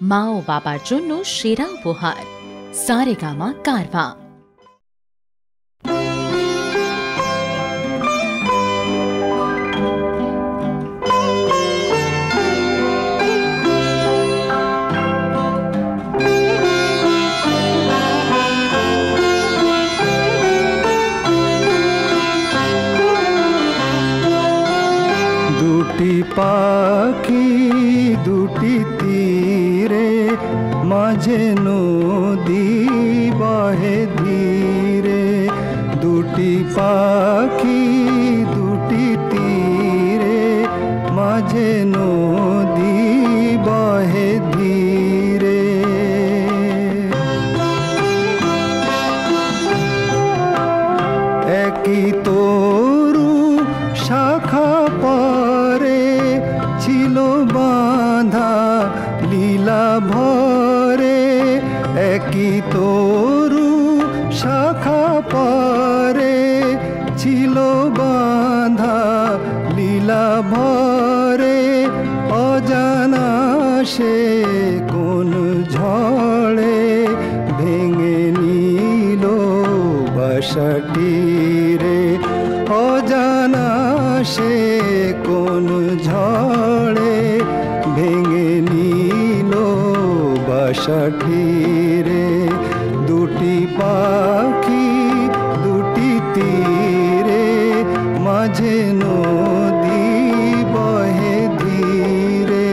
মা ও বাবার জন্য সেরা উপহার। সারেগামা কারভা। দুটি পাখি দুটি তীরে, মাঝে নদী বহে ধীরে। দুটি পাখি দুটি তীরে, মাঝে নদী বহে ধীরে। একই তরু শাখা পরে ছিল বাঁধা লীলা ভরে। একই তরু শাখা পরে ছিল বাঁধা লীলা ভরে। অজানা সে কোন ঝড়ে ভেঙে নিল বাসাটি রে। অজানা সে কোন ঝড়ে ভেঙে নিল বাসাটি রে। দুটি পাখি দুটি তীরে, মাঝে নদী বহে ধীরে।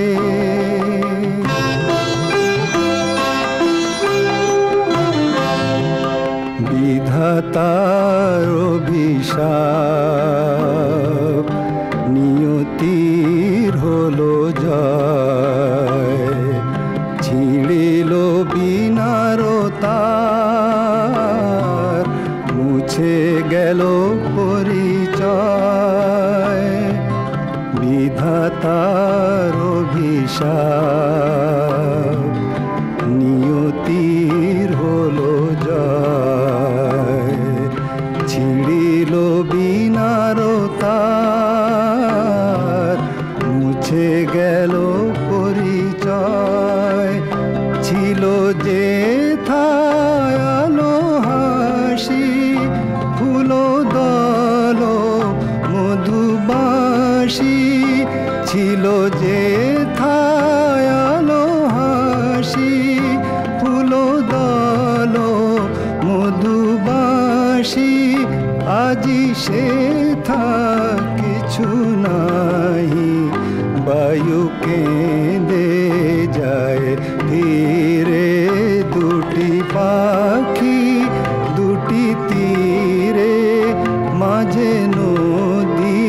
বিধাতার অভিশাপ, নিয়তির হলো জয়। ছিঁড়িল বিনার তার, মুছে গেল পরিচয়। বিধাতার অভিশাপ, নিয়তির হলো জয়। ছিঁড়িল বিনার তার, মুছে গেল পরিচয়। ছিল যে থায় আলো হাসি, ফুল দল মধুবাসী। ছিল যে থায় আলো হাসি, ফুল দল মধুবাসী। আজি সে থা কিছু নাহি, বায়ু কেঁদে যায় ধীরে। দুটি পাখি দুটি তীরে, মাঝে নদী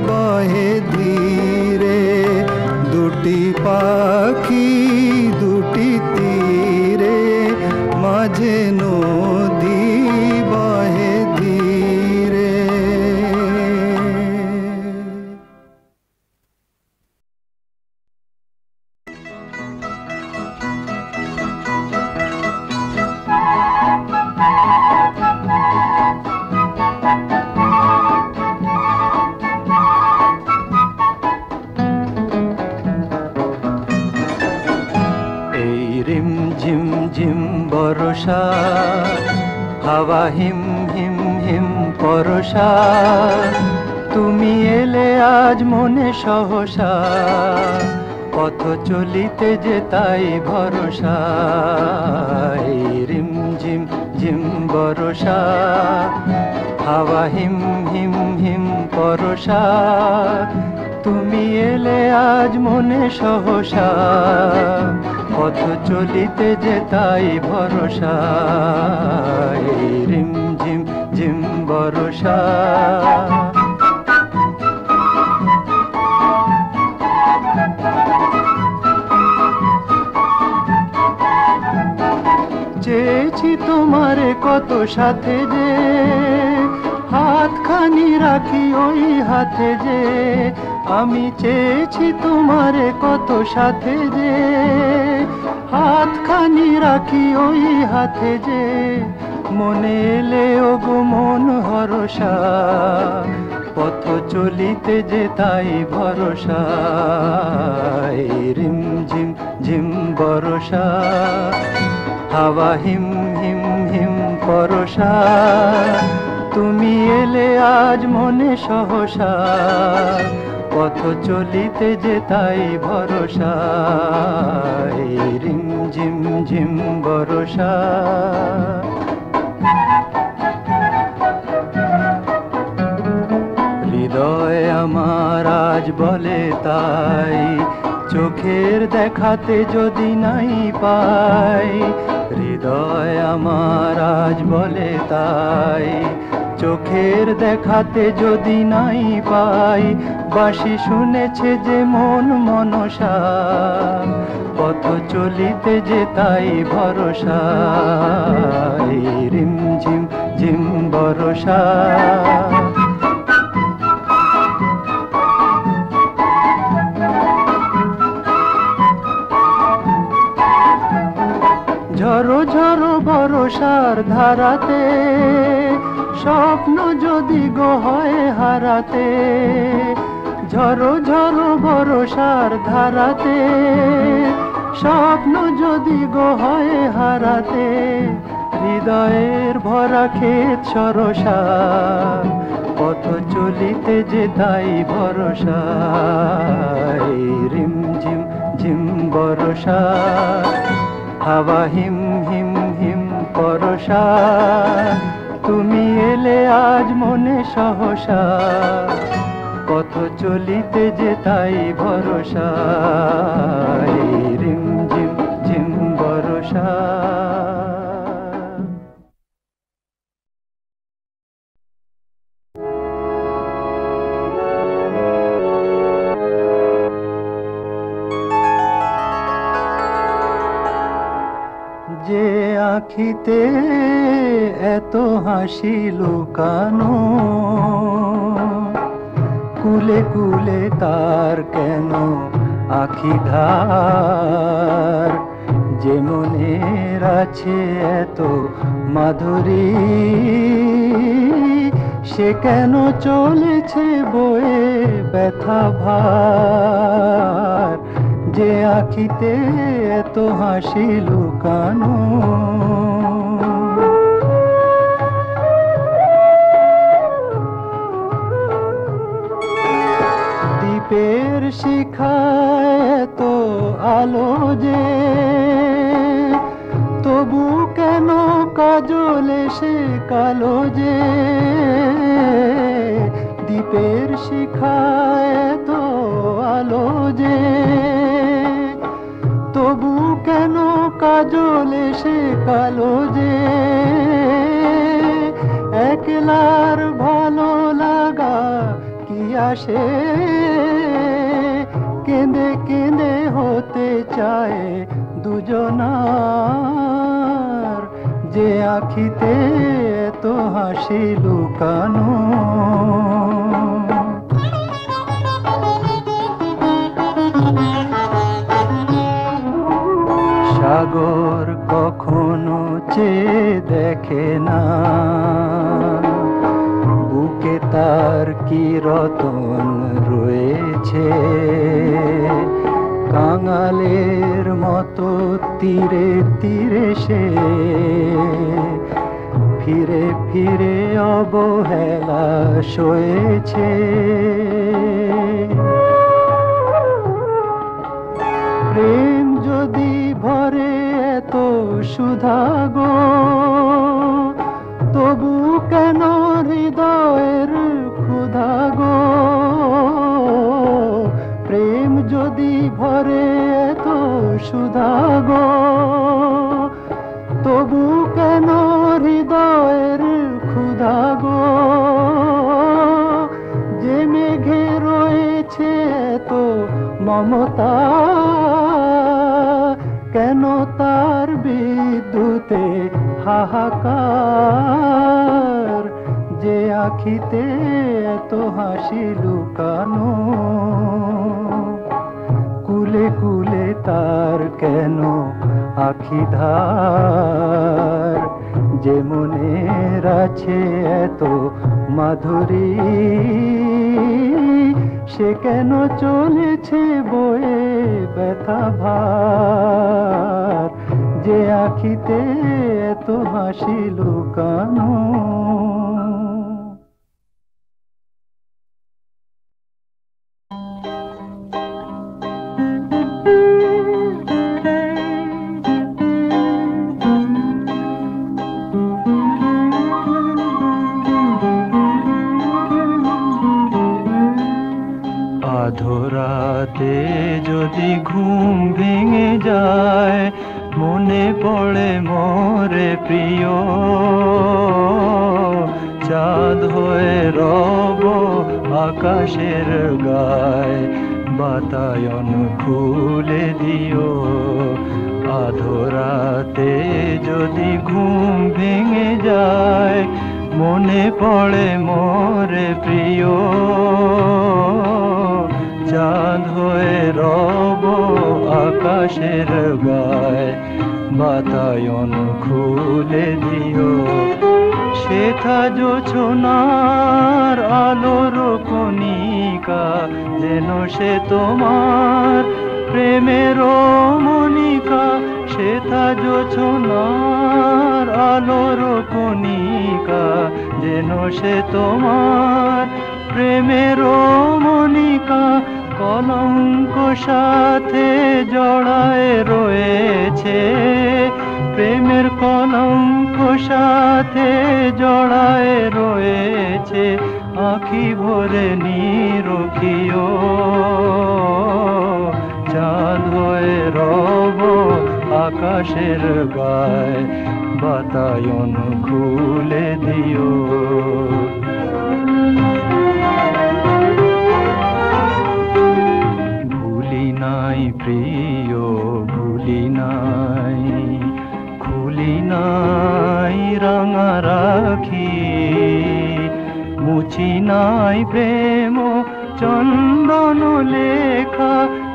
বহে ধীরে। দুটি পাখি দুটি তীরে, মাঝে নদী বহে ধীরে। এই রিম ঝিম ঝিম বর্ষা, হাওয়া হিম হিম হিম পরশা। তুমি এলে আজ মনে সহসা, পথ চলিতে যে তাই ভরসা। এই রিম ঝিম ঝিম বর্ষা, হাওয়া হিম হিম হিম পরশা। তুমি এলে আজ মনে সহসা, পথ চলিতে যে তাই ভরসা। এই রিম ঝিম ঝিম বর্ষা। চেয়েছি তোমারে কত সাথে যে, হাতখানি রাখি ওই হাতে যে। আমি চেয়েছি তোমারে কত সাথে যে, হাতখানি রাখি ওই হাতে যে। মনে এলে ওগো মন হরসা, পথ চলিতে যে তাই ভরসা, রিম ঝিম ঝিম বরষা, হাওয়া হিম হিম হিম পরশা, তুমি এলে আজ মনে সহসা, পথ চলিতে যে তাই ভরসা, রিম ঝিম ঝিম বরষা। হৃদয় আমার আজ বলে তাই, চোখের দেখাতে যদি নাই পাই, হৃদয় আমার আজ বলে তাই, চোখের দেখাতে যদি নাই পাই, বাঁশি শুনেছে যে মন মনসা, পথ চলিতে যে তাই ভরসা, রিম ঝিম ঝিম বরষা। ঝরো ঝরো বরষার ধারাতে, স্বপ্ন যদি গো হয় হারাতে, ঝরো ঝরো বরষার ধারাতে, স্বপ্ন যদি গো হয় হারাতে, হৃদয়ের ভরা ক্ষেত সরসা, পথ চলিতে যে তাই ভরসা, রিম ঝিম ঝিম বরষা, হাওয়া হিম হিম হিম পরশা, তুমি এলে আজ মনে সহসা, পথ চলিতে যে তাই ভরসা, রিম ঝিম ঝিম বরষা। যে আখিতে এত হাসি লুকানো, কুলে কুলে তার কেন আখি ধার, যে মনের আছে এত মাধুরী, সে কেন চলেছে বয়ে ব্যথা ভার, যে আখিতে এত হাসি লুকানো। দ্বীপের শিখায় তো আলো যে, তবু কেন কাজল সে কালো যে, দ্বীপের শিখায় তো আলো যে, তবু কেন কাজল সে কালো যে, একলার ভালো লাগা কি আসে, কেঁদে কেঁদে হতে চায় দুজনার, যে আখিতে তো হাসি লুকানো। সাগর কখনো চেয়ে দেখে না, বুকে তার কি রতন রয়েছে, কাঙালের মতো তীরে তীরে সে ফিরে ফিরে অবহেলা সয়েছে। প্রেম যদি ভরে এত সুধা গো, তবু কেন হৃদয়ের ক্ষুধা গো, প্রেম যদি ভরে এত সুধা গো, তবু কেন হৃদয়ের ক্ষুধা গো, যে মেঘে রয়েছে তো মমতা, কেন তার বিদ্যুতে হাহাকার, যে আখিতে এত হাসি লুকানো, কুলে কুলে তার কেন আখি ধার, যে মনের আছে এত মাধুরী, সে কেন চলেছে বয়ে ব্যথা ভার, যে আখিতে এত হাসি লুকানো। আধরাতে যদি ঘুম ভেঙে যায়, মনে পড়ে মোরে প্রিয়, চাঁদ হয়ে রব আকাশের গায়, বাতায়ন খুলে দিও। আধরাতে যদি ঘুম ভেঙে যায়, মনে পড়ে মোরে প্রিয়, চাঁদ হয়ে রব আকাশের গায়, বাতায়ন খুলে দিও। সেথা জোছনার আলোর কণিকা, যেন সে তোমার প্রেমের মনিকা। সেথা জোছনার আলোর কণিকা, যেন সে তোমার প্রেমের মনিকা। কলঙ্ক সাথে জড়ায় রয়েছে, প্রেমের কলঙ্ক সাথে জড়ায় রয়েছে, আখি ভরে নিরখিও। চাঁদ হয়ে রব আকাশের গায়, বাতায়ন খুলে দিও। নাই প্রিয় ভুলি নাই, খুলি নাই রাঙা রাখি, মুছি নাই প্রেম চন্দন লেখা,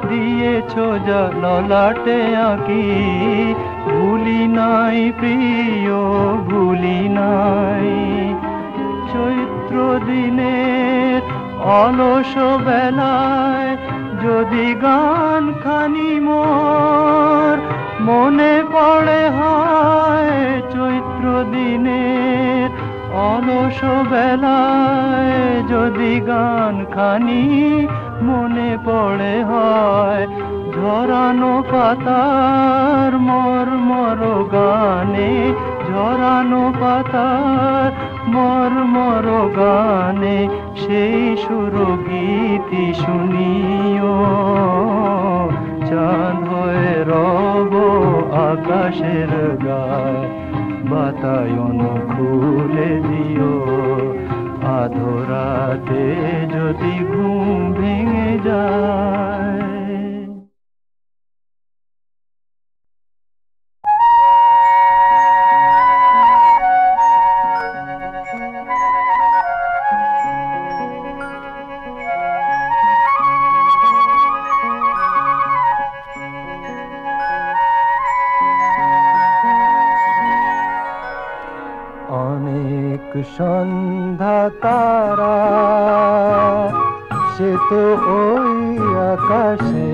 দিয়েছ যা ললাটে আঁকি। ভুলি নাই প্রিয় ভুলি নাই, চৈত্র দিনের অলস বেলায় যদি গান খানি মোর মনে পড়ে হয়। চৈত্র দিনের অলস বেলায় যদি গান খানি মনে পড়ে হয়, ঝরানো পাতার মর্মর গানে, ঝরানো পাতার মর্মর গানে, সেই সুরগীতি শুনিও। চাঁদ হয়ে রব আকাশের গায়, বাতায়ন খুলে দিও। আধরাতে যদি ঘুম ভেঙে যায়। অনেক সন্ধ্যা তারা, সে তো ওই আকাশে,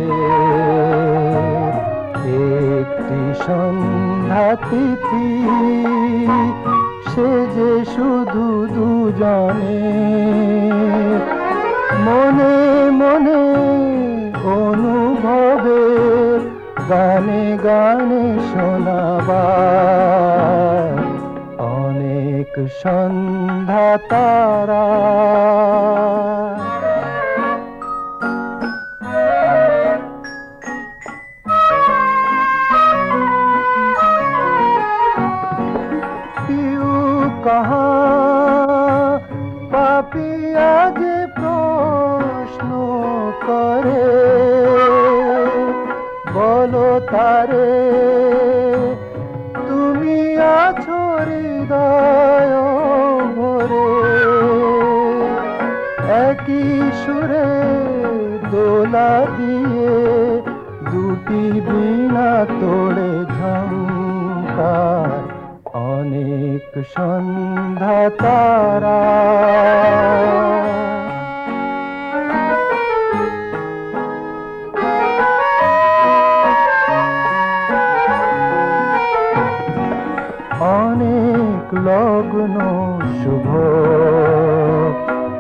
একটি সন্ধ্যা তিথি, সে যে শুধু দুজনে। মনে মনে অনুভবের গানে গানে শোনাবার, অনেক সন্ধ্যা তারা। পিউ কাহা পাপিয়া যে প্রশ্ন করে, বলো তারে তুমি আছো হৃদয় ভরে। একই সুরে দোলা দিয়ে দুটি বীণা তোড়ে ঝংকার, অনেক অনেক সন্ধ্যা তারা অনেক লগ্ন শুভ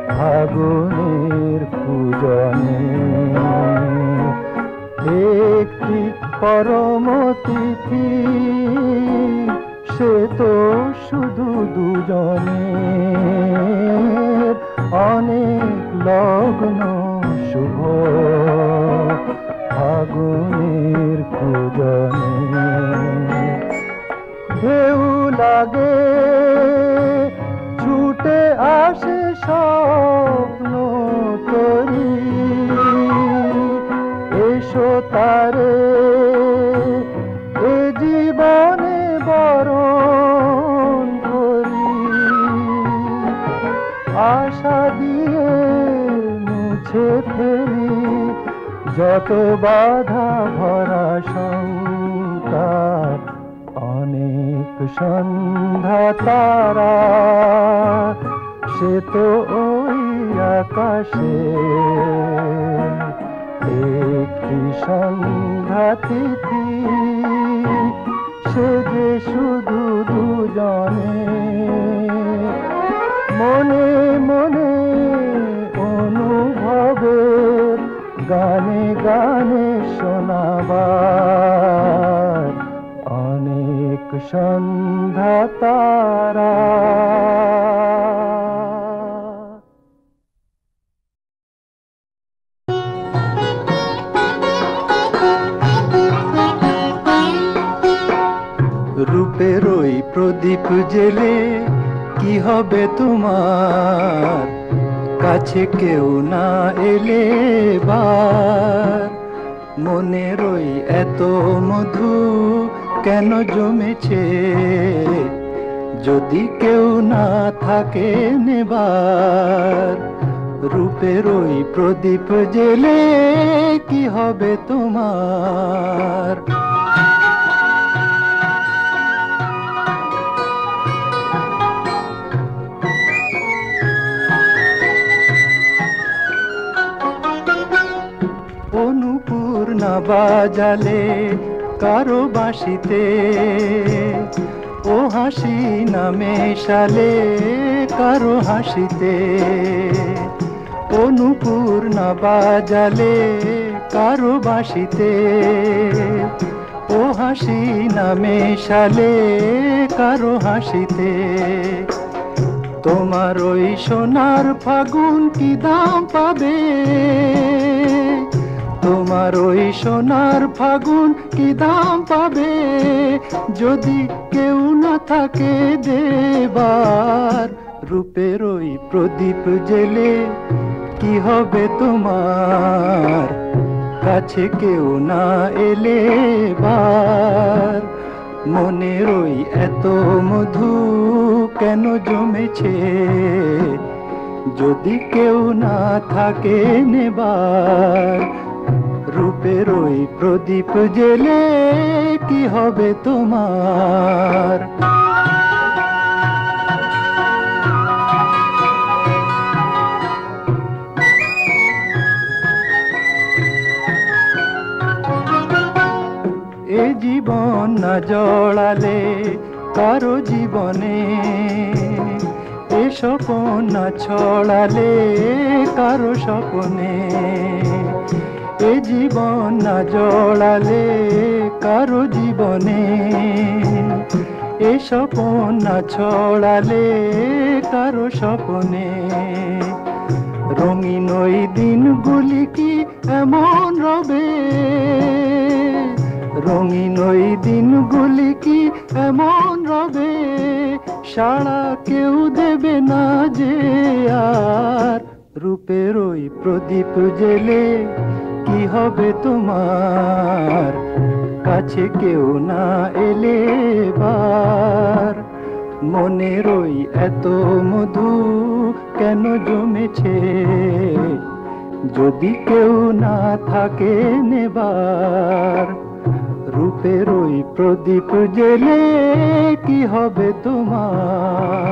ফাগুনের পূজনে একটি পরম তিথি সে তো শুধু দুজনের অনেক লগ্ন শুভ ফাগুনের পূজনে ঢেউ লাগে ছুটে আসে স্বপ্ন তরি এসো তারে এ জীবনে বরণ করি আশা দিয়ে মুছে ফেলি যত বাধা ভরা সংসার অনেক সন্ধ্যা তারা সে তো ওই আকাশে একটি সন্ধ্যা তিথি সে যে শুধু দুজনে মনে মনে অনুভবের গানে গানে শোনাবার অনেক সন্ধ্যা তারা রূপের ওই প্রদীপ জেলে কি হবে তোমার কাছে কেউ না এলে বার মনের ওই এত মধু কেন জমেছে যদি কেউ না থাকে নেবার রূপের ওই প্রদীপ জেলে কি হবে তোমার অনুপূর্ণা বাজালে কারো বাঁশিতে ও হাসি না মেশালে কারো হাসিতে অনুপূর্ণা বাজালে কারো বাঁশিতে ও হাসি না মেশালে কারো হাসিতে তোমার ওই সোনার ফাগুন কি দাম পাবে তোমার ওই সোনার ফাগুন কি দাম পাবে যদি কেউ না থাকে দেবার রূপের ওই প্রদীপ জেলে কি হবে তোমার কাছে কেউ না এলে বার মনের ওই এত মধু কেন জমেছে যদি কেউ না থাকে নেবার রূপের ওই প্রদীপ জেলে কি হবে তোমার এ জীবন না জড়ালে কারো জীবনে এ স্বপন না ছড়ালে কারো স্বপনে এ জীবন না জড়ালে কারো জীবনে এ স্বপন না ছড়ালে কারো স্বপনে রঙিন ওই দিনগুলি কি এমন রবে রঙিন ওই দিনগুলি কি এমন রবে সাড়া কেউ দেবে না যে আর রূপের ওই প্রদীপ জেলে কি হবে তোমার কাছে কেউ না এলে বার মনের ওই এত মধু কেন জমেছে যদি কেউ না থাকে নেবার রূপের ওই প্রদীপ জেলে কি হবে তোমার?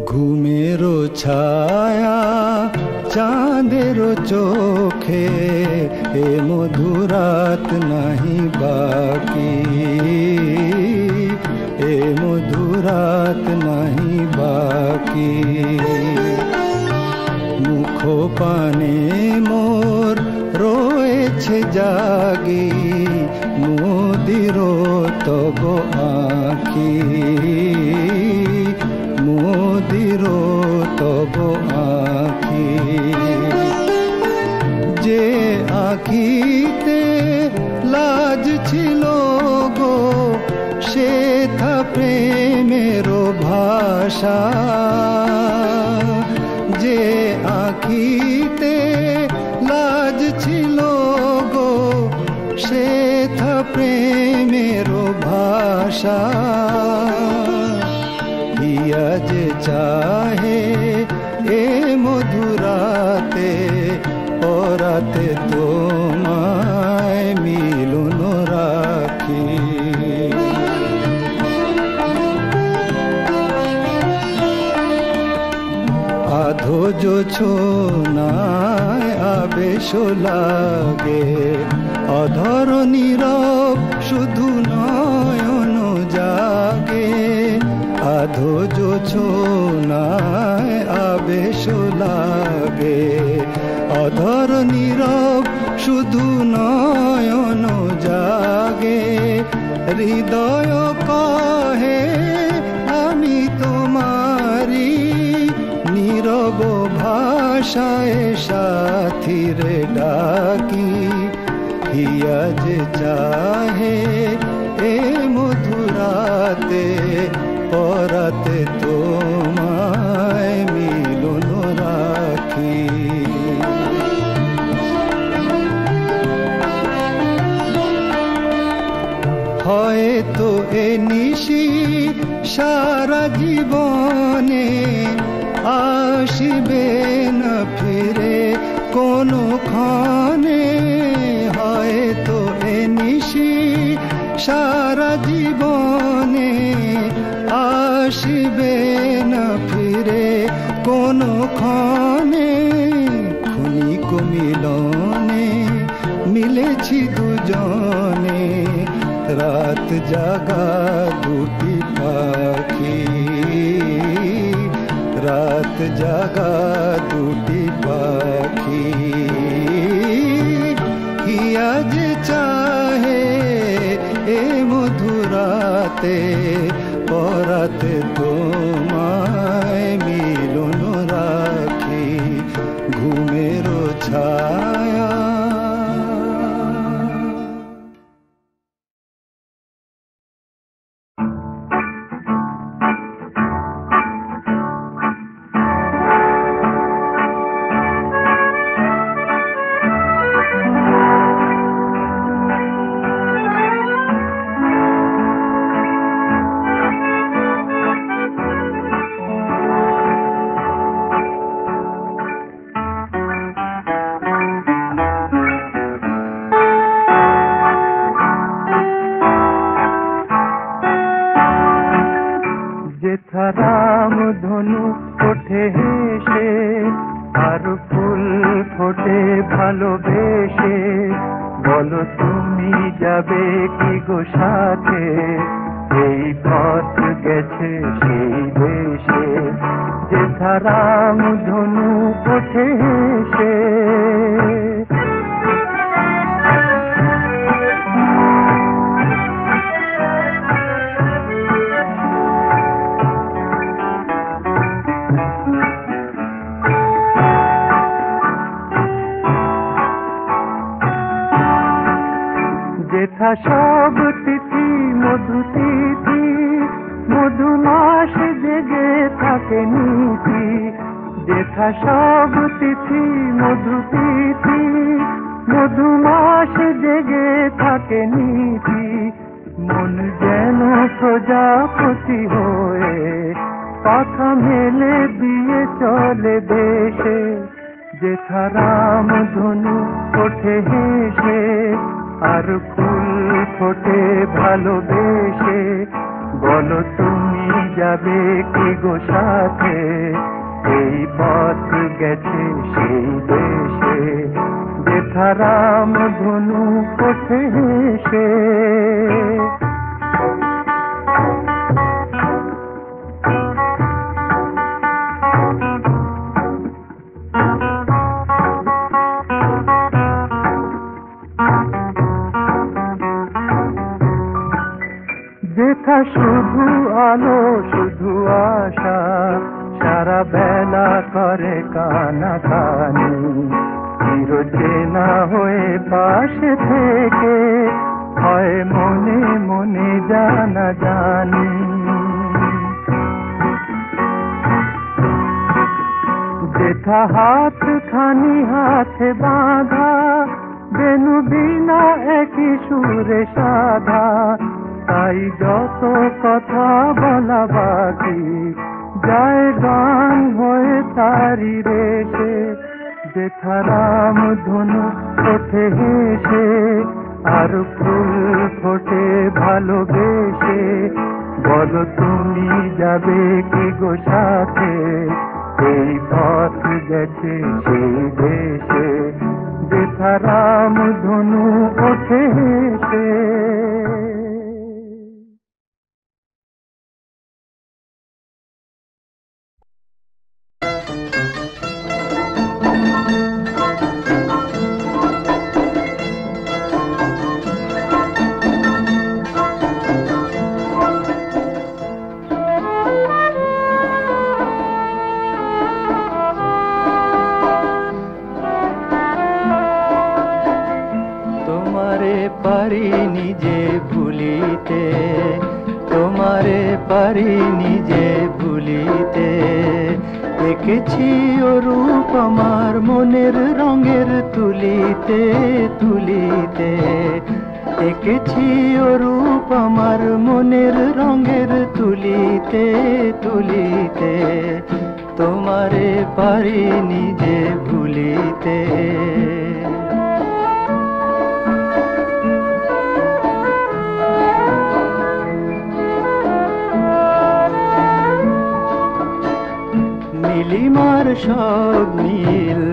ঘুমেরও ছায়া চাঁদেরও চোখে এ মধুরাত নাহি বাকি, এ মধুরাত নাহি বাকি। মুখ পানে মোর রয়েছে জাগি, মোদির তব আঁখি, মোদির তব আঁখি। যে আঁখিতে লাজ ছিল গো, সে থা প্রেমের ভাষা। যে আঁখিতে লাজ ছিল গো, সে থা প্রেমের ভাষা। হিয়া যে চাহে এ মধুরাতে, পরাতে তোমায় মিলন রাখি। আধো জোছনায় আবেশ লাগে, অধর নীরব শুধু নয়ন জাগে। আধো জোছনায় আবেশ লাগে, অধর নীরব শুধু নয়ন জাগে। হৃদয় কহে আমি তোমারি, নীরব ভাষায় সাথীরে ডাকি। হিয়া যে চাহে এ মধুরাতে, পরাতে তোমায় মিলন রাখি। হয়তো এ নিশি সারা জীবনে আসিবে না ফিরে কোনো ক্ষণে। হয়তো এ নিশি সারা জীবনে আসিবে না ফিরে কোনো ক্ষণে। ক্ষণিক মিলনে মিলেছি দুজনে, রাত জাগা দুটি পাখি, রাত জাগা দুটি পাখি। হিয়া যে চাহে এ মধুরাতে, পরাতে তোমায় মিলন রাখি। ঘুমেরও ছায়া রাম ধনু ওঠে হেসে, আর ফুল ফোটে ভালোবেসে। বলো তুমি যাবে কি গো সাথে, এই পথ গেছে সেই দেশে। যেথা রাম ধনু ওঠে হেসে। যেথা সব তিথি মধু তিথি, মধু মাস জেগে থাকে নীতি। যেথা সব তিথি মধু তিথি, মধুমাস জেগে থাকে নিশি, মন যেন প্রজাপতি হয়ে পাখা মেলে দিয়ে চলে দেশে। যেথা রাম ধনু ওঠে হেসে, আর ফুল ফোটে ভালোবেসে। বলো তুমি যাবে কি গো সাথে, এই পথ গেছে সেই দেশে। যেথা রাম ধনু ওঠে হেসে। যেথা শুধু আলো শুধু আশা, সারা বেলা করে কানাকানি। চিরচেনা হয়ে পাশে থেকে হয় মনে মনে জানা জানি। যেথা হাত খানি হাতে বাঁধা, বেনু বিনা একই সুরে সাধা। তাই যত কথা বলা বাকি যায় গান হয়ে তারি রেশে। যেথা রাম ধনু ওঠে হেসে, আর ফুল ফোটে ভালোবেসে। বলো তুমি যাবে কি গো সাথে, এই পথ গেছে সেই দেশে। যেথা রাম ধনু ওঠে হেসে। পারিনি যে ভুলিতে, তোমারে পারিনি যে ভুলিতে। এঁকেছি ও রূপ আমার মনের রঙের তুলিতে তুলিতে। এঁকেছি ও রূপ আমার মনের রঙের তুলিতে তুলিতে। তোমারে পারিনি যে ভুলিতে। নীলিমার সব নীল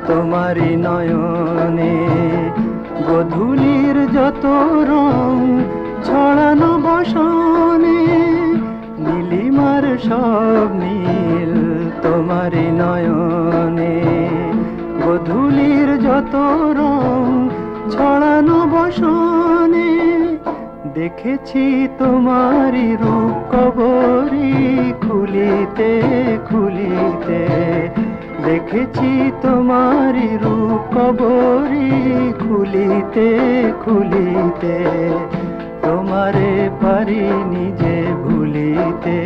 তোমারি নয়নে, গোধূলির যত রং ছড়ানো বসনে। নীলিমার সব নীল তোমারি নয়নে, গোধূলির যত রং ছড়ানো বসনে। দেখেছি তোমারি রূপ কবরী খুলিতে খুলিতে। দেখেছি তোমারি রূপ কবরী খুলিতে খুলিতে। তোমারে পারিনি যে ভুলিতে।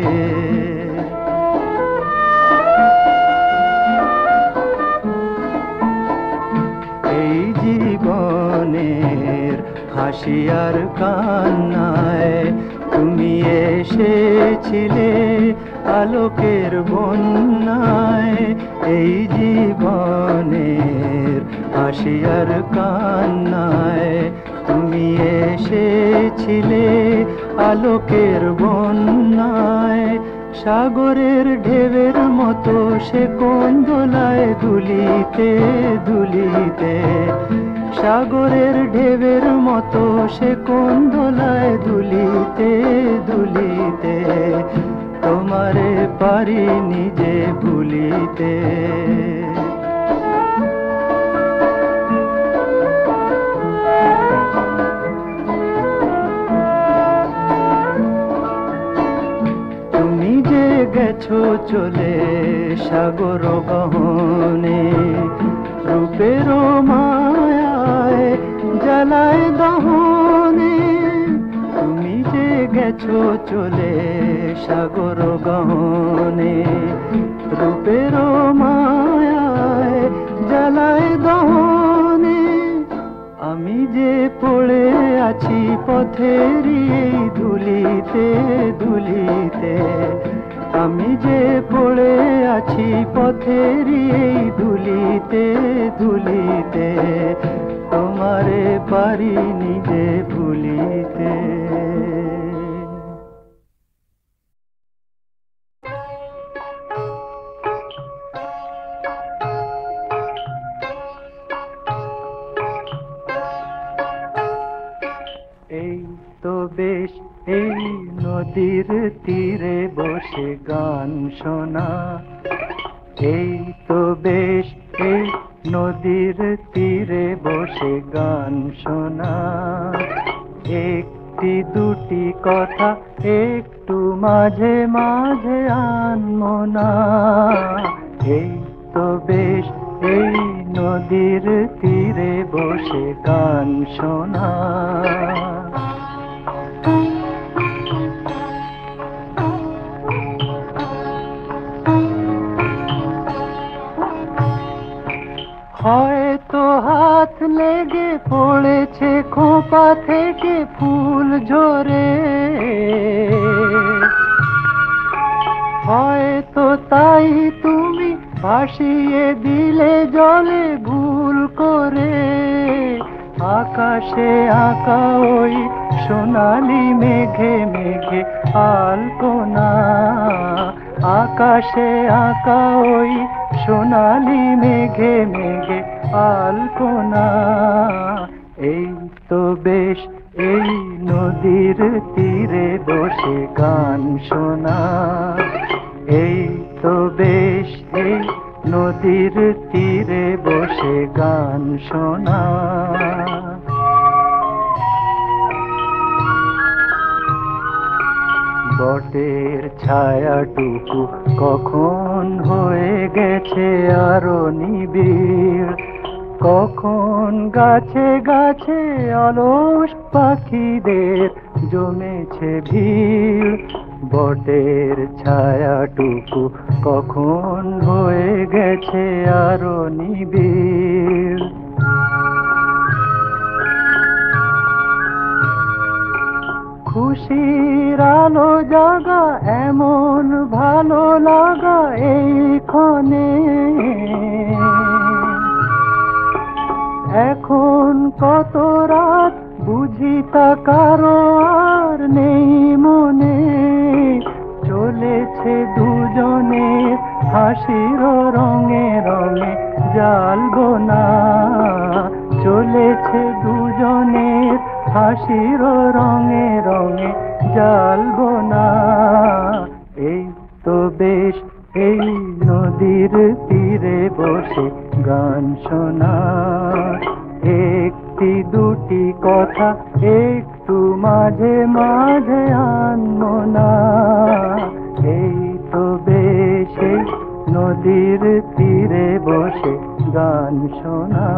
এই জীবনের হাসি আর কান্নায় তুমি এসেছিলে আলোকের বন্যায়। এই জীবনের হাসি আর কান্নায় তুমি এসেছিলে আলোকের বন্যায়। সাগরের ঢেউয়ের মতো সে কোন দোলায় দুলিতে দুলিতে। সাগরের ঢেউয়ের মতো সে কোন দোলায় দুলিতে দুলিতে। তোমারে পারিনি যে ভুলিতে। তুমি যে গেছো চলে সাগর গহনে, রূপের মায়ায় জ্বালায় দহনে। তুমি যে গেছো চলে সাগর গহনে, রূপের মায়ায় জ্বালায় দহনে। আমি যে পড়ে আছি পথেরই এই ধুলিতে ধুলিতে, আমি যে পড়ে আছি পথেরই এই ধুলিতে ধুলিতে, তোমারে পারিনি যে ভুলিতে। এই তো বেশ এই নদীর তীরে বসে গান শোনা, এই তো বেশ এই নদীর তীরে বসে গান শোনা, একটি দুটি কথা একটু মাঝে মাঝে আনমো না। এই তো বেশ এই নদীর তীরে বসে গান শোনা। হয়তো হাত লেগে পড়েছে খোপা থেকে ফুল ঝরে, হয়তো তাই তুমি ভাসিয়ে দিলে জলে ভুল করে। আকাশে আঁকা ওই সোনালি মেঘে মেঘে আলপনা, আকাশে আঁকা ওই সোনালি মেঘে মেঘে আলপনা। এই তো বেশ এই নদীর তীরে বসে গান শোনা, এই তো বেশ এই নদীর তীরে বসে গান শোনা। বটের ছায়াটুকু কখন হয়ে গেছে আরো নিবিড়, কখন গাছে গাছে অলস পাখিদের জমেছে ভিড়। বটের ছায়াটুকু কখন হয়ে গেছে আরো নিবিড়। খুশির আলো জাগা এমন ভালো লাগা এইখানে, এখন কত রাত বুঝি তা কারো আর নেই মনে। চলেছে দুজনের হাসির রঙে রঙে জ্বালবো না, চলেছে দুজনের হাসির রঙে রঙে জ্বালবো না। এই তো বেশ এই নদীর তীরে বসে গান শোনা, একটি দুটি কথা একটু মাঝে মাঝে আনমো না। এই তো বেশ এই নদীর তীরে বসে গান শোনা।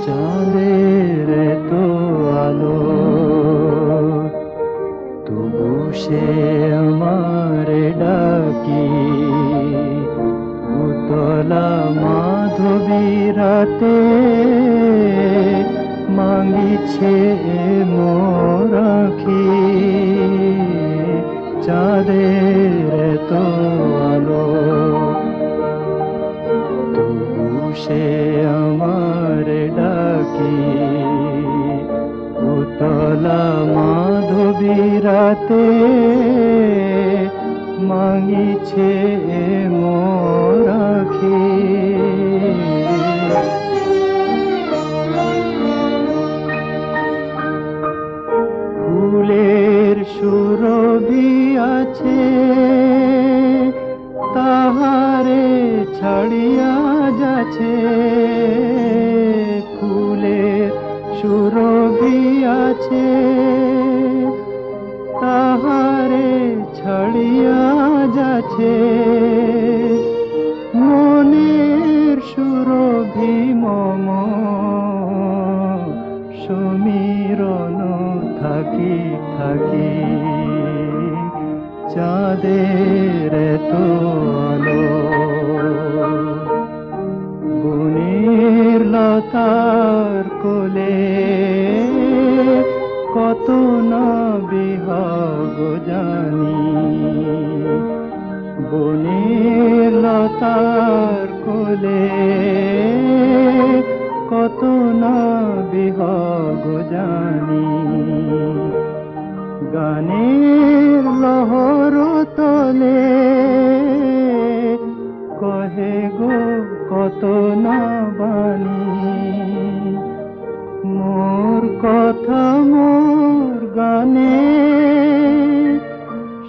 চাঁদের তো আলো তবু সে আমার ডাকি, উতলা মাধবী রাতে মাগিছে মোর আঁখি। চাঁদের তো আলো তবু সে আমার ডাকি, উতলা মাধবী রাতে মাগিছে মোর আঁখি। ফুলের সুরভি আছে তাহারে ছাড়িয়া যাচ্ছে, ফুলের সুরভি আছে তাহারে ছাড়িয়া যাচ্ছে। মনের সুরভি মম সমীরণ থাকি চাঁদের এতো আলো, বনের লতার কোলে কত না বিহগ জানি, বনের লতার কোলে কত না বিহগ জানি, গানের লহর তলে কহে গো কত না বাণী, মোর কথা মোর গানে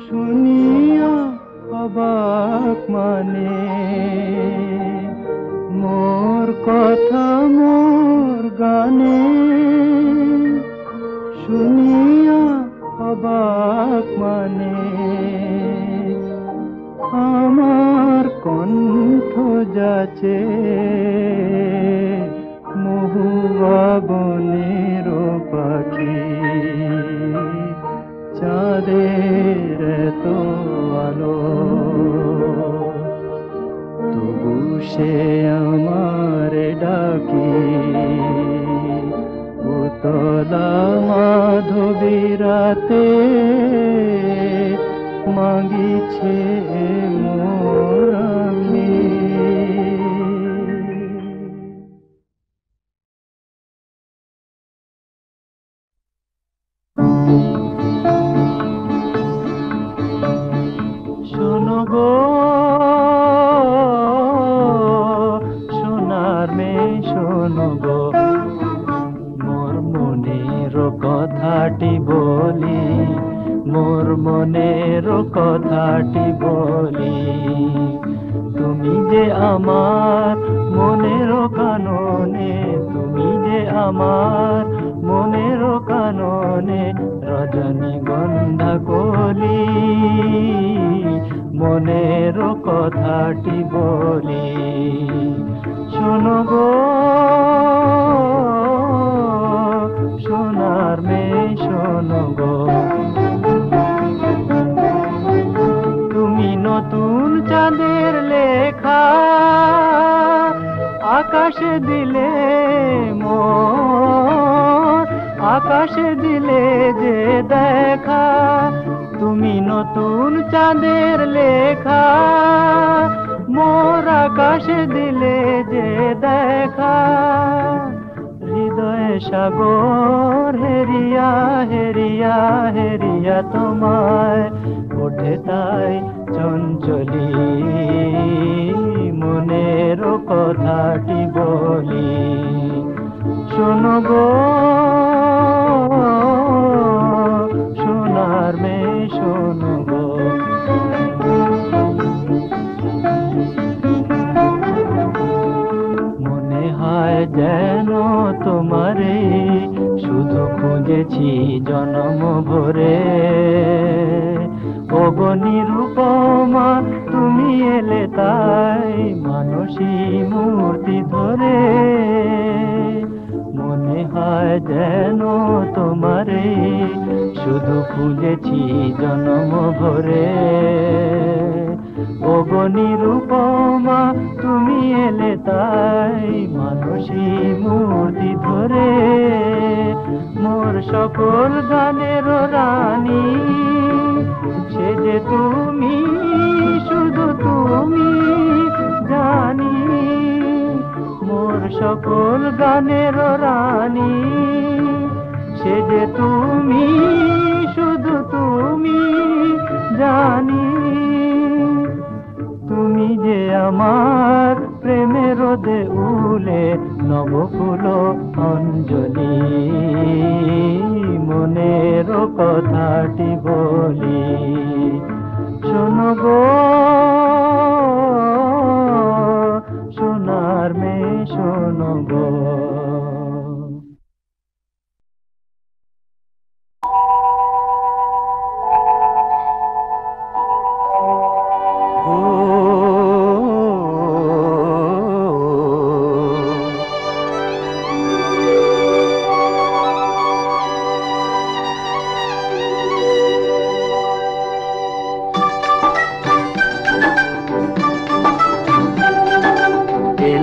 শুনিয়া অবাক মানে, মোর কথা মোর গানে শুনিয়া অবাক মানে, আমার কণ্ঠ যাচে মহুয়া বনের পাখি, চাঁদের এতো আলো, তবু সে আমার ডাকি, উতলা মাধবী রাতে মাগিছে মোর আখি। শোনো গো সোনার মেয়ে শোনো গো, মোর মনের কথাটি বলি, মোর মনের কথাটি বলি, তুমি যে আমার মনের কাননে, তুমি যে আমার মনের কাননে রজনীগন্ধা কলি, মনের কথাটি বলি, শোনো গো সোনার মেয়ে শোনো গো, তুমি নতুন চাঁদের লেখা আকাশে দিলে মোর, আকাশে দিলে যে দেখা, তুমি নতুন চাঁদের লেখা মোর আকাশে দিলে যে দেখা, হৃদয়ে সাগর হেরিয়া হেরিয়া হেরিয়া তোমায় ওঠে তাই চঞ্চলি, মনের কথাটি বলি, শোনো গো সোনার মেয়ে শোনো গো, মনে হয় যেন তোমারে শুধু খুঁজেছি জন্ম ভরে, ওগো নিরূপমা তুমি এলে তাই মানসী মূর্তি ধরে, মনে হয় যেন তোমারে শুধু খুঁজেছি জন্ম ভরে, ওগো নিরূপমা তুমি এলে তাই মানসী মূর্তি ধরে, মোর সকল গানের রানী সে যে তুমি, শুধু তুমি জানি, মোর সকল গানের রানী সে যে তুমি, শুধু তুমি জানি, তুমি যে আমার প্রেমের দেউলে নবকুল অঞ্জলি, মনের কথাটি বলি, শোনো গো সোনার মেয়ে শোনো গো।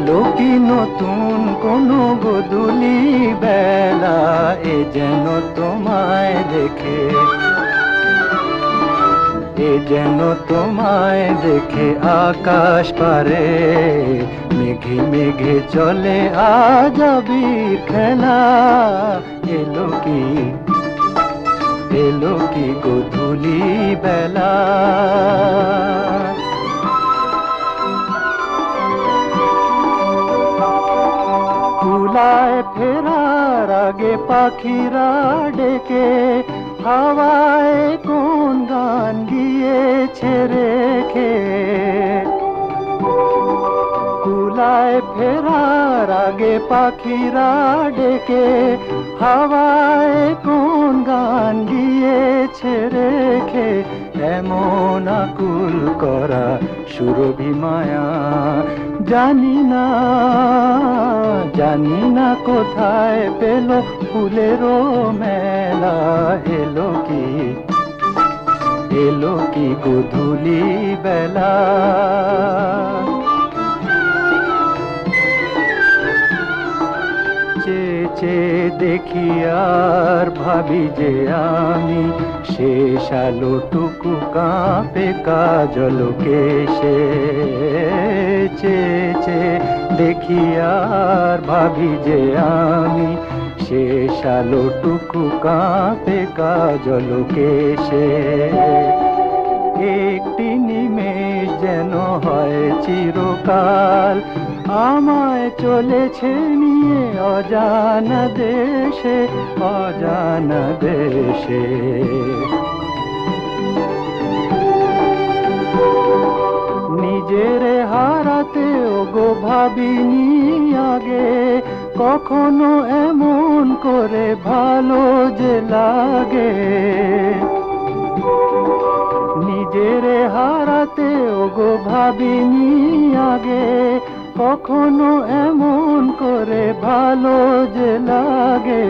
এলো কি নতুন কোনো গোধূলি বেলা, এ যেন তোমায় দেখে, এ যেন তোমায় দেখে আকাশ পারে, মেঘে মেঘে চলে আজ আবির খেলা। এলো কি গোধূলি বেলা। কুলায় ফেরার আগে পাখিরা ডেকে, হাওয়ায় কোন গান গিয়েছে রেখে। কুলায় ফেরার আগে পাখিরা ডেকে, হাওয়ায় কোন গান গিয়েছে রেখে। এমন আকুল করা সুরভি মায়া, জানি না কোথায় পেল ফুলেরও মেলা। এলো কি গোধূলি বেলা। চেয়ে দেখি আর ভাবি যে আমি, শেষ আলোটুকু কাঁপে কাজল কেশে। চেয়ে দেখি আর ভাবি যে আমি, শেষ আলোটুকু কাঁপে কাজল কেশে। একটি নিমেষ যেন হয় চিরকাল, আমায় চলেছে নিয়ে অজানা দেশে, অজানা দেশে। নিজের হারাতে ওগো ভাবিনি আগে, কখনো এমন করে ভালো যে লাগে। নিজের হারাতে ওগো ভাবিনি আগে, কখনো এমন করে ভালো যে লাগে।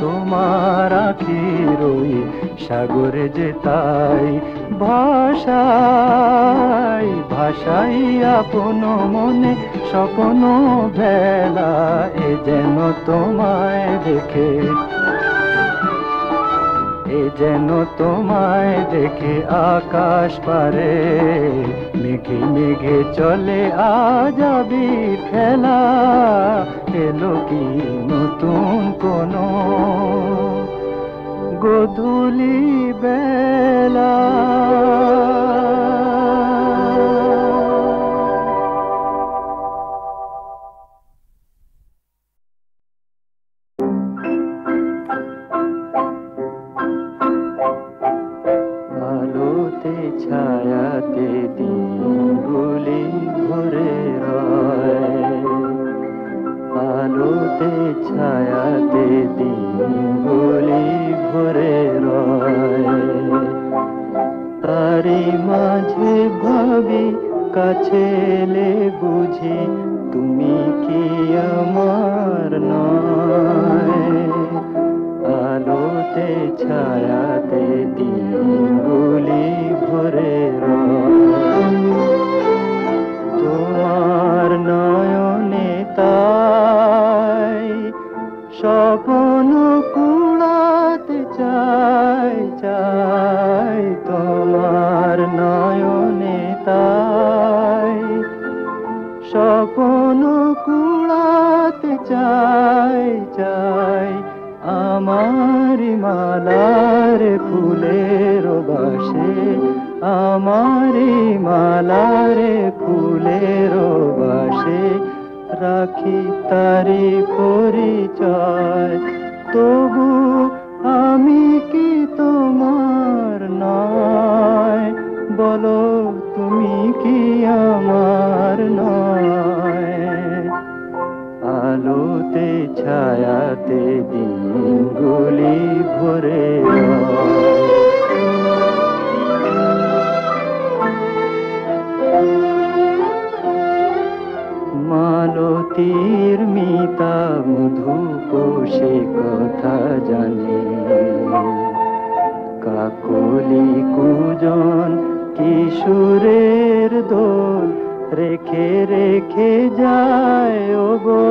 তোমার আখির ওই সাগরে যে তাই ভাষাই আপন মনে স্বপ্ন ভেলা। এ যেন তোমায় দেখে, এ যেন তোমায় দেখে আকাশ পারে, মেঘে মেঘে চলে আজ আবির খেলা। এলো কি নতুন কোনো গোধূলি বেলা। আলোতে ছায়াতে দিনগুলি ভরে রয়, আলোতে ছায়াতে দিনগুলি ভরে রয়। তারি মাঝে ভাবি কাছে এলে বুঝি তুমি কি আমার নয়। আলোতে ছায়াতে দিনগুলি ভরে রয়, তোমার নয়নে তাই স্বপ্ন কুড়াতে চাই। তোমার নয়নে তাই স্বপ্ন কুড়াতে চাই। আমার মালার ফুলের বাসে, আমার মালার ফুলের বাসে রাখি তারি পরিচয়। তবু আমি কি তোমার নয়, বলো তুমি কি আমার নয়। আলোতে ছায়াতে দিনগুলি ভরে মালতীর মিতা মধু কোষে কথা জানে। কাকলি কুজন কিশোরের দোল রেখে রেখে যায় ওগো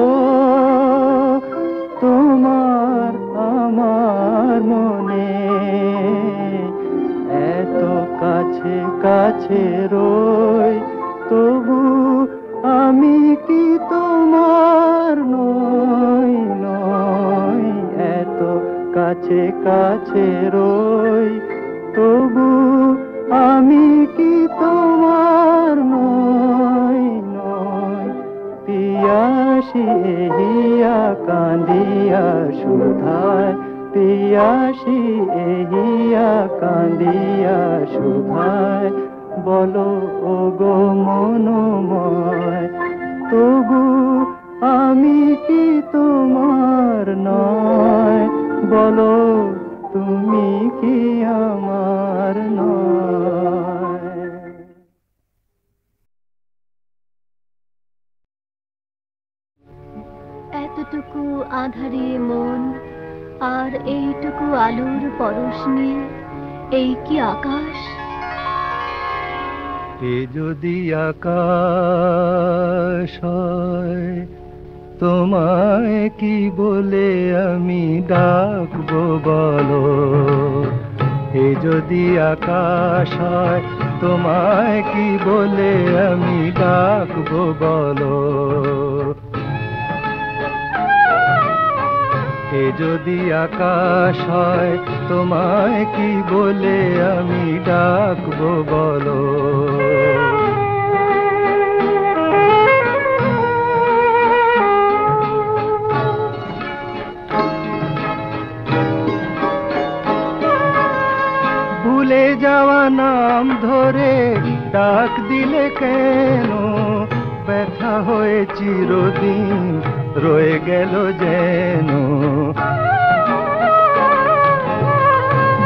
তোমার আমার মনে। এত কাছে কাছে রই তবু আমি কি তোমার নই নই। এত কাছে কাছে রই তবু আমি কি তোমার নই নই। পিয়াসী এহিয়া কান্দিয়া সুধায়, পিয়াসী এহিয়া কান্দিয়া সুধায়, বলো ওগো মনোময় তবু আমি কি তোমার নয়। বলো তুমি কি আমার নয়। এতটুকু আঁধারে মন আর এইটুকু আলোর পরশ নিয়ে এই কি আকাশ। এ যদি আকাশ হয় তোমায় কি বলে আমি ডাকবো বলো। এ যদি আকাশ হয় তোমায় কি বলে আমি ডাকবো বলো। এ যদি আকাশ হয় তোমায় কি বলে আমি ডাকবো বলো। ভুলে যাওয়া নাম ধরে ডাক দিলে কেন, ব্যথা হয়ে চিরদিন রয়ে গেল যেন।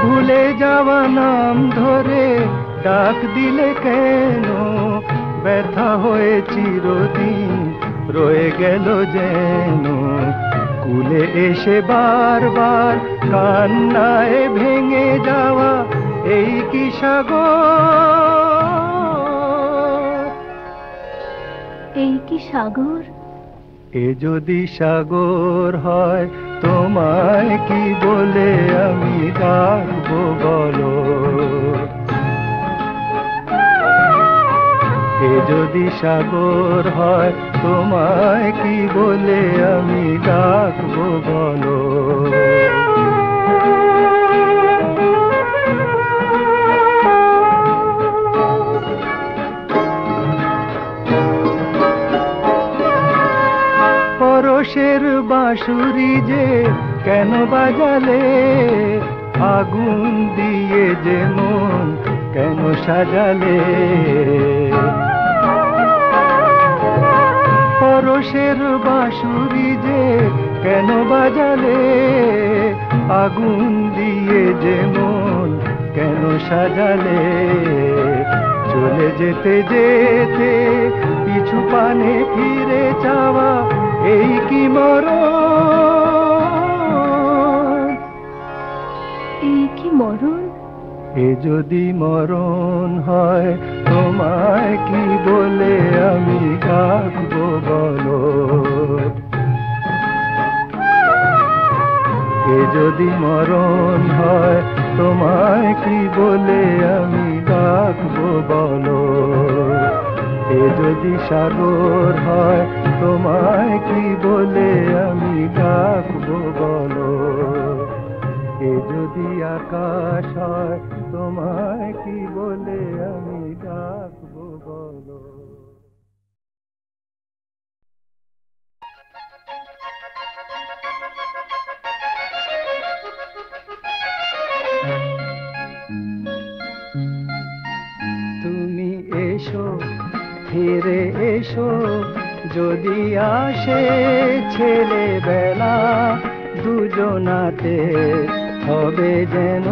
ভুলে যাওয়া নাম ধরে ডাক দিলে কেন, ব্যথা হয়ে চিরদিন রয়ে গেল যেন। কুলে এসে বারবার কান্নায় ভেঙে যাওয়া এই কি সাগর। এই কি সাগর। এ যদি সাগর হয় তোমায় কি বলে আমি ডাকবো বলো। এ যদি সাগর হয় তোমায় কি বলে আমি ডাকবো বলো। পরশের বাঁশুরি যে কেন বাজালে, আগুন দিয়ে যে মন কেন সাজালে। পরশের বাঁশুরি যে কেন বাজালে, আগুন দিয়ে যে মন কেন সাজালে। চলে যেতে যেতে পিছু পানে ফিরে যাওয়া এই কি মরণ। এই কি মরণ। এ যদি মরণ হয় তোমায় কি বলে আমি ডাকবো বলো। এ যদি মরণ হয় তোমায় কি বলে আমি ডাকবো বলো। এ যদি সাগর হয় তোমায় কি বলে আমি ডাকবো বলো। এ যদি আকাশ হয় তোমায় কি বলে আমি ডাকবো বলো। তুমি এসো ফিরে এসো যদি আসে ছেলেবেলা, দুজনাতে হবে যেন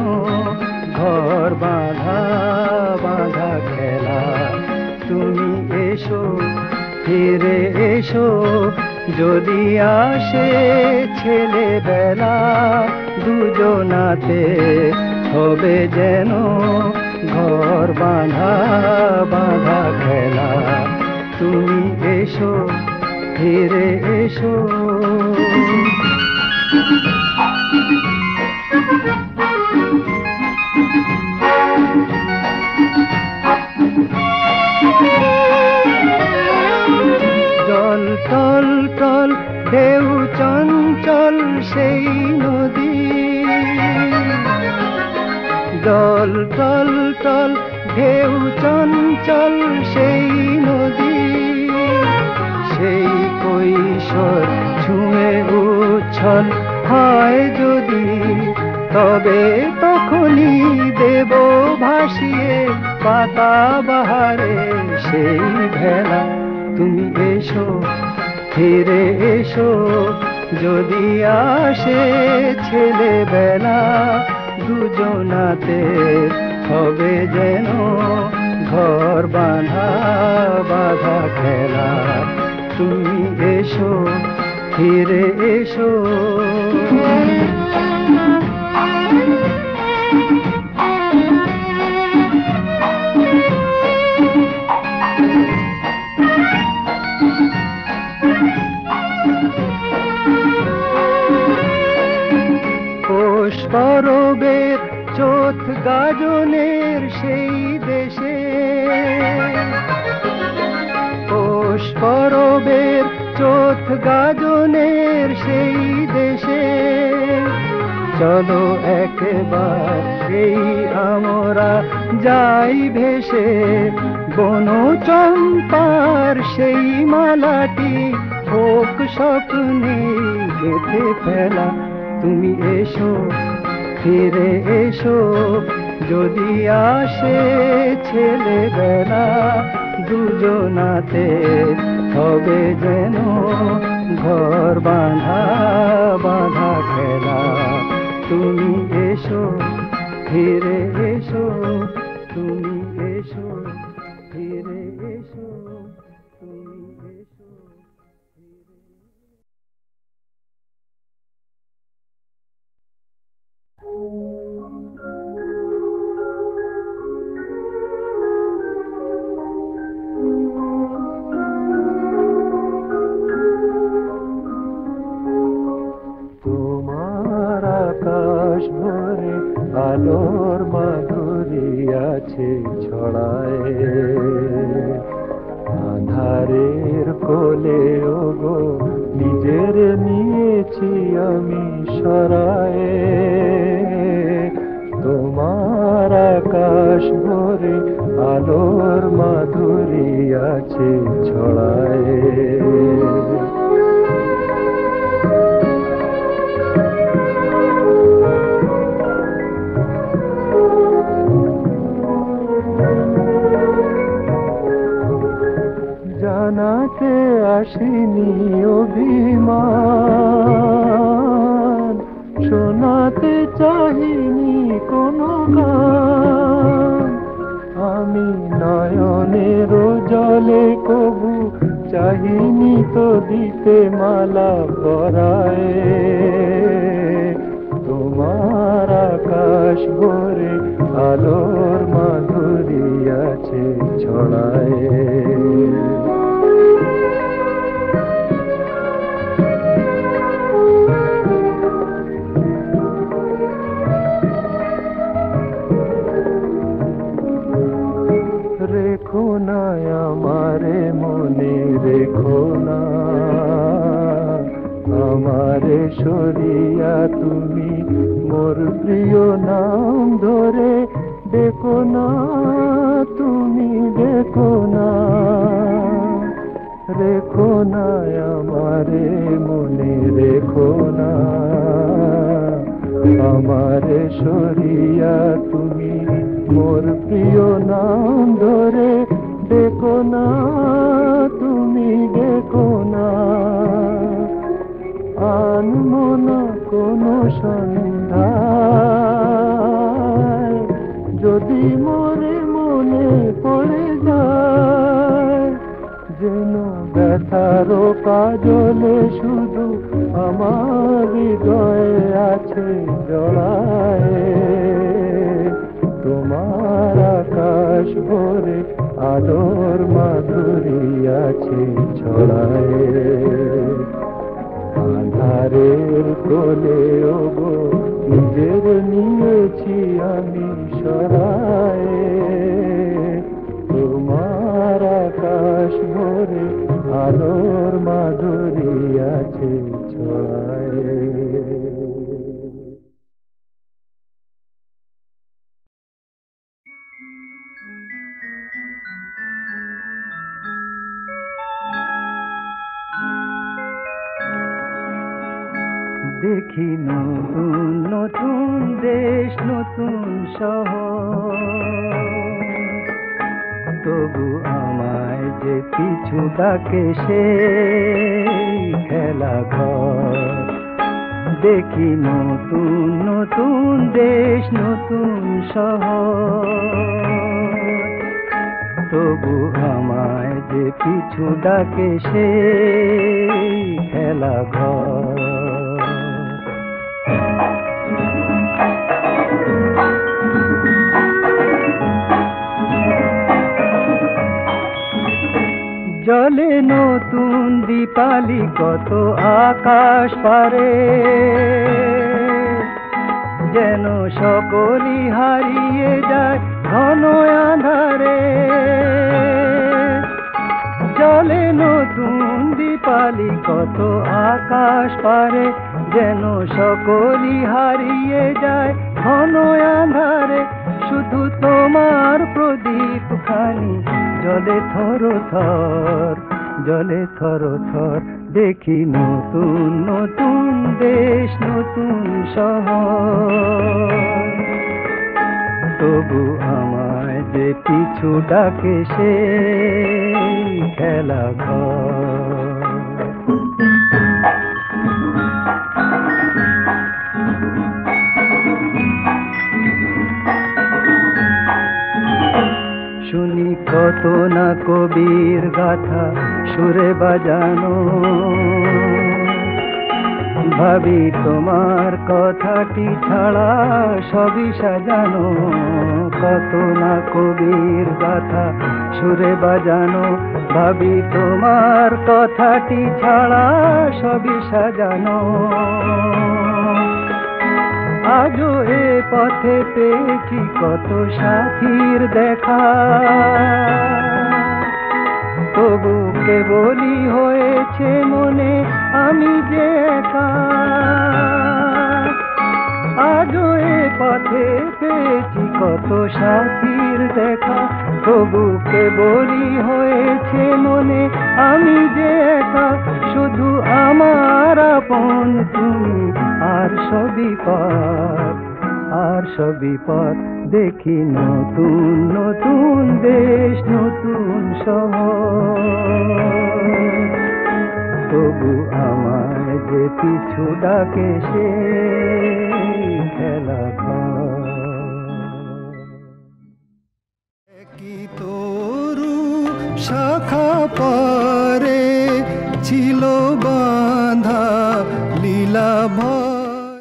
ঘর বাঁধা বাঁধা খেলা। তুমি এসো ফিরে এসো যদি আসে ছেলেবেলা, দুজনাতে হবে যেন ঘর বাঁধা বাঁধা খেলা। তুমি এসো ফিরে এসো। জল টল টল ঢেউ চঞ্চল সেই নদী, জল টল টল ঢেউ চঞ্চল সেই নদী, সেই কৈশোর ছুঁয়ে উচ্ছল হয় যদি, তবে তখনই দেব ভাসিয়ে পাতা বাহারে সেই ভেলা। তুমি এসো ফিরে এসো, যদি আসে ছেলেবেলা, দুজনাতে হবে যেন ঘর বাঁধা বাঁধা খেলা। তুমি এসো ফিরে এসো। পৌষ পরবের চোথ গাজনের সেই দেশে, পৌষ পরবের চোথ গাজনের সেই দেশে, চলো একবার সেই আমরা যাই ভেসে, বন চম্পার সেই মালাটি হোক স্বপ্নে গেঁথে ফেলা। তুমি এসো ফিরে এসো, যদি আসে ছেলেবেলা, দুজনাতে হবে যেন ঘর বাঁধা বাঁধা খেলা। তুমি এসো ফিরে এসো, তুমি এসো ফিরে এসো, তুমি এসো। তোমার আকাশ ভরে আলোর মাধুরী আছে ছড়ায়, আধারের কোলে ওগো নিজের নিয়েছি আমি সরায়ে। তোমার আকাশ ভরে আলোর মাধুরী আছে ছড়ায়। জানাতে আসিনি অভিমান, শোনাতে চাহিনি কোনো গান, আমি নয়নের জলে কবু চাহিনি তো দিতে মালা পরায়ে। তোমার আকাশ ভরে আলোর মাধুরী আছে ছড়ায়। রেখো না আমারে মনে, রেখো না আমারে সরিয়া, তুমি মোর প্রিয় নাম ধরে দেখো না, তুমি দেখো না। রেখো না আমারে মনে, রেখো না আমারে সরিয়া, তুমি মোর প্রিয় নাম ধরে দেখো না, তুমি দেখো না। আনমো না কোনো সন্ধ্যায়, যদি মোরে মনে পড়ে যায়, যেন ব্যথারও কাজলে শুধু আমার হৃদয়ে আছে জড়ায়। তোমার আকাশ ভরে আদর মাধুরী আছে ছড়ায়, আধারের কোলে ওগো নিজের নিয়েছি আমি সরায়, তোমার আকাশ ভরে আলোর মাধুরী আছে ছড়ায়। দেখি নতুন নতুন দেশ নতুন শহর, তবু আমায় যে পিছু ডাকে সেই খেলা ঘর। দেখি নতুন নতুন দেশ নতুন শহর, তবু আমায় যে পিছু ডাকে সেই খেলা ঘর। জলে নতুন দীপালি কত আকাশ পারে, যেন সকলই হারিয়ে যায় ঘন আঁধারে। জলে নতুন দীপালি কত আকাশ পারে, যেন সকলই হারিয়ে যায় ঘন আঁধারে। শুধু তোমার প্রদীপ খানি জলে থর থর, জলে থর থর। দেখি নতুন নতুন দেশ নতুন শহর, তবু আমায় যে পিছু ডাকে সেই খেলা ঘর। শুনি কত না কবির গাথা সুরে বাজানো, ভাবি তোমার কথাটি ছাড়া সবই সাজানো। কত না কবির গাথা সুরে বাজানো, ভাবি তোমার কথাটি ছাড়া সবই সাজানো। আজও এ পথে পেয়েছি কত সাথীর দেখা, তবু কেবলই হয়েছে মনে আমি যে একা। আজও এ পথে পেয়েছি কত সাথীর দেখা, তবু কেবলই হয়েছে মনে আমি যে একা। শুধু আমার আপন তুমি আর সবই পথ, আর সবই পথ। দেখি নতুন নতুন দেশ নতুন শহর, তবু আমায় যে পিছু ডাকে সেই খেলা ঘর। কি তরু শাখা